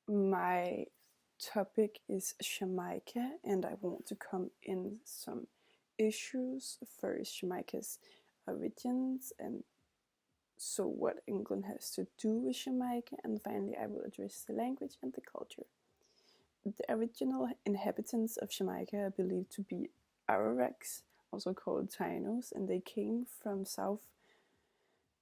My topic is Jamaica, and I want to come in some issues. First, Jamaica's origins, and so what England has to do with Jamaica, and finally, I will address the language and the culture. The original inhabitants of Jamaica are believed to be Arawaks, also called Tainos, and they came from South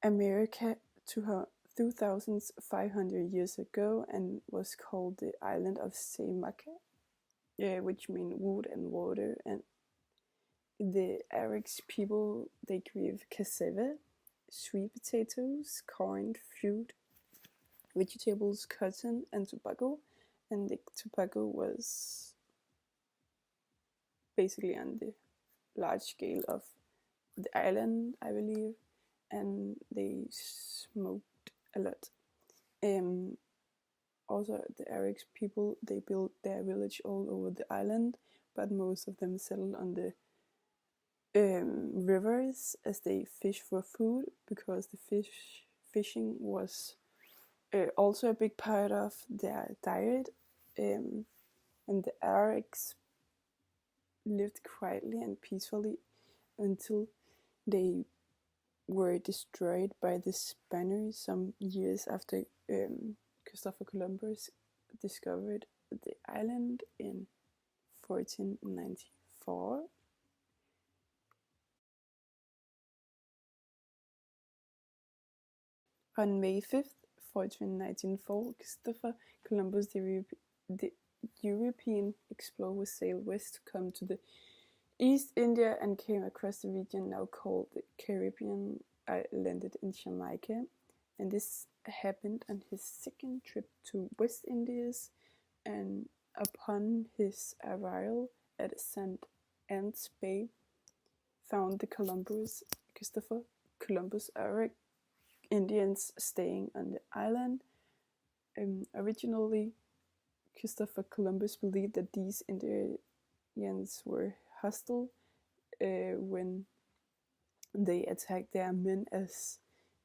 America 2,500 years ago and was called the island of Jamaica, which means wood and water. And the Arawaks people, they grew cassava, sweet potatoes, corn, fruit, vegetables, cotton, and tobacco. And the tobacco was basically on the large scale of the island, I believe, and they smoked a lot. Also, the Arawaks people, they built their village all over the island, but most of them settled on the rivers as they fish for food, because the fishing was also a big part of their diet. And the Arawaks lived quietly and peacefully until they were destroyed by the Spaniards some years after Christopher Columbus discovered the island in 1494. On May 5th, 1494, Christopher Columbus, the European explorer, sailed west to come to the East India and came across the region now called the Caribbean. Landed in Jamaica, and this happened on his second trip to West Indies. And upon his arrival at St. Anne's Bay, found the Christopher Columbus Arawak Indians staying on the island. Originally, Christopher Columbus believed that these Indians were hostile when they attacked their men as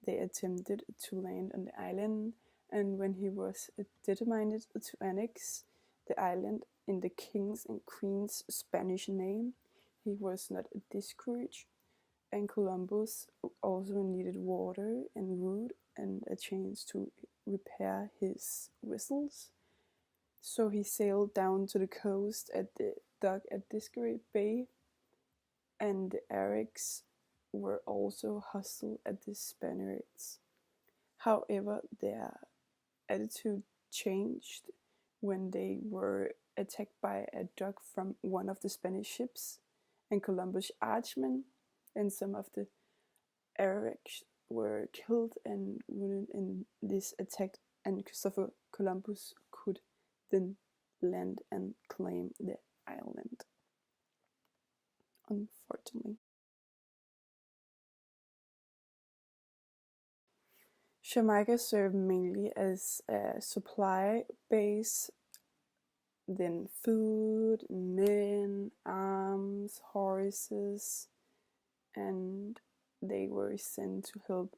they attempted to land on the island, and when he was determined to annex the island in the king's and queen's Spanish name, he was not discouraged, and Columbus also needed water and wood and a chance to repair his vessels. So he sailed down to the coast at the dock at Discovery Bay, and the Arawaks were also hostile at the Spaniards. However, their attitude changed when they were attacked by a dog from one of the Spanish ships, and Columbus' archmen and some of the Arawaks were killed and wounded in this attack, and Christopher Columbus could then land and claim the island, unfortunately. Jamaica served mainly as a supply base, then food, men, arms, horses, and they were sent to help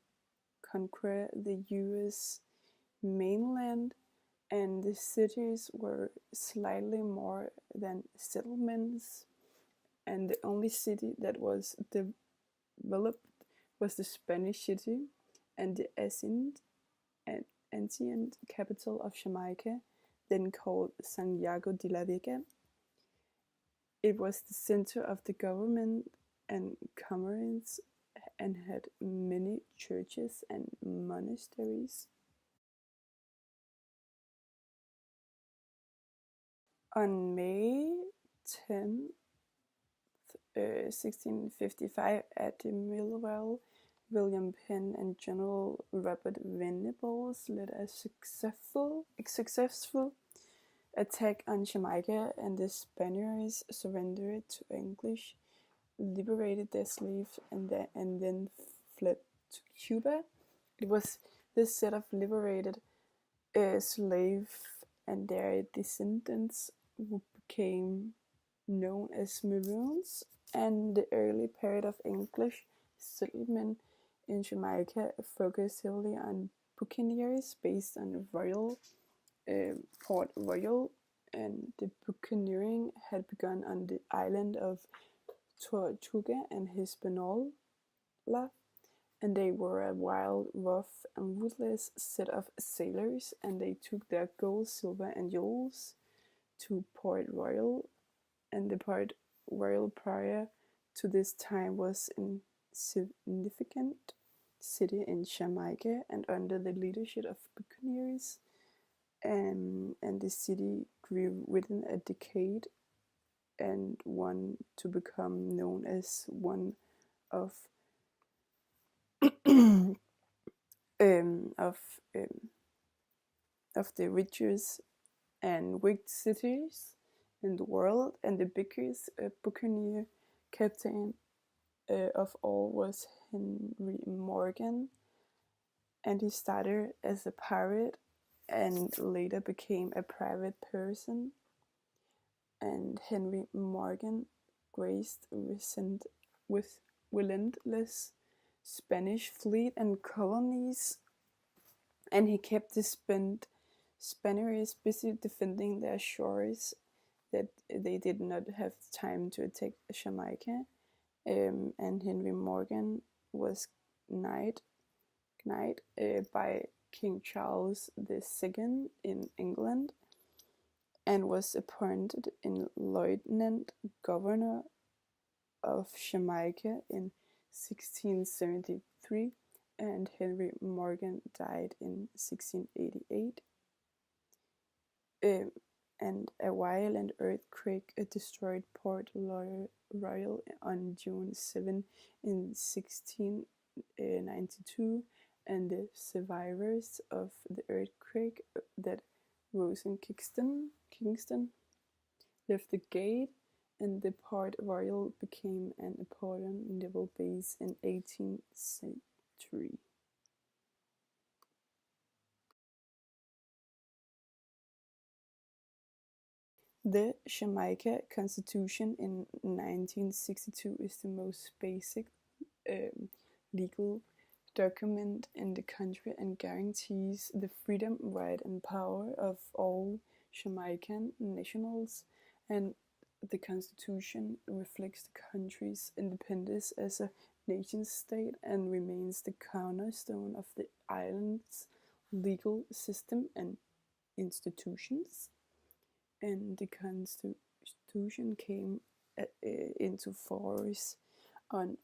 conquer the US mainland, and the cities were slightly more than settlements, and the only city that was developed was the Spanish city, and the ancient capital of Jamaica, then called Santiago de la Vega. It was the center of the government and commerce and had many churches and monasteries. On May 10th, 1655, Admiral William Penn and General Robert Venables led a successful attack on Jamaica, and the Spaniards surrendered to English, liberated their slaves, and then fled to Cuba. It was this set of liberated slaves and their descendants who became known as Maroons, and the early period of English settlement in Jamaica focused heavily on buccaneers based on Port Royal, and the buccaneering had begun on the island of Tortuga and Hispaniola, and they were a wild, rough, and ruthless set of sailors, and they took their gold, silver, and jewels to Port Royal, and the Port Royal prior to this time was a significant city in Jamaica and under the leadership of buccaneers, and the city grew within a decade and won to become known as one of um, of um, of the richest and wicked cities in the world, and the biggest buccaneer captain of all was Henry Morgan, and he started as a pirate and later became a private person. And Henry Morgan graced with relentless Spanish fleet and colonies, and he kept the Spaniards busy defending their shores, that they did not have time to attack Jamaica. And Henry Morgan was knighted by King Charles II in England, and was appointed in lieutenant governor of Jamaica in 1673, and Henry Morgan died in 1688. And a violent earthquake destroyed Port Royal on June 7 in 1692, and the survivors of the earthquake that rose in Kingston left the gate, and the Port Royal became an important naval base in 18th century. The Jamaica Constitution in 1962 is the most basic legal document in the country and guarantees the freedom, right, and power of all Jamaican nationals, and the Constitution reflects the country's independence as a nation-state and remains the cornerstone of the island's legal system and institutions. And the Constitution came into force on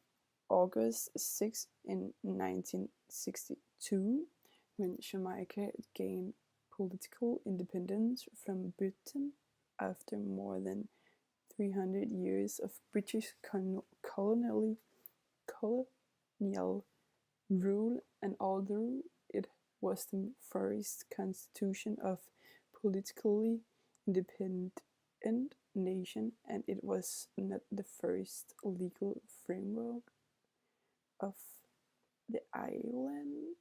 August 6 in 1962, when Jamaica gained political independence from Britain after more than 300 years of British colonial rule, and although it was the first constitution of politically independent nation, and it was not the first legal framework of the island.